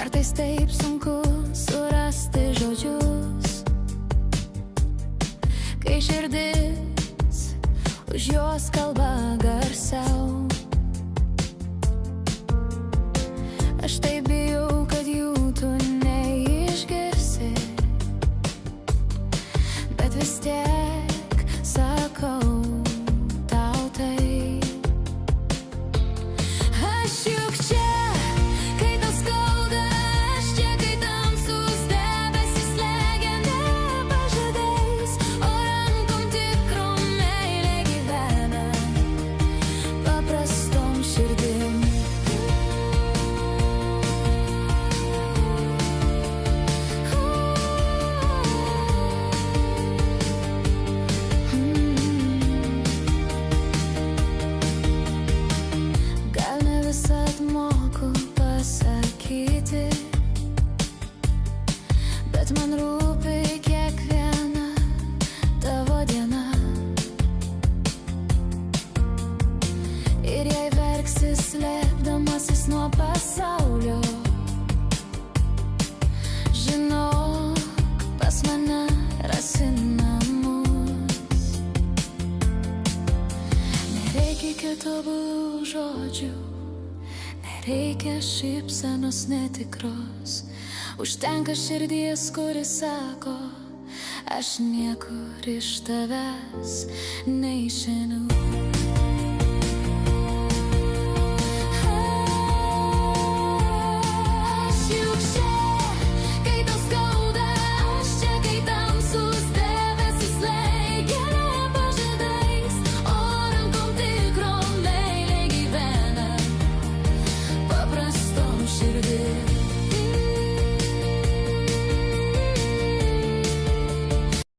Kartais taip sunku surasti žodžius, kai širdis už juos kalba garsiau. Aš taip bijau, kad jų tu neišgirsi, bet vis tiek sakau tau tai. Aš juk čia, kai tau skauda, aš čia, kai tamsus debesis slegia nepažadais, o rankom tikrom meilė gyvena paprastom širdim. Gal ne visad moku pasakyti, bet man rūpi kiekviena tavo diena. Ir jei verksi slėpdamasis nuo pasaulio, žinok, pas mane rasi namus. Nereikia kitobulų žodžių, nereikia šypsenos netikros, užtenka širdies, kuri sako, aš niekur iš tavęs neišeinu.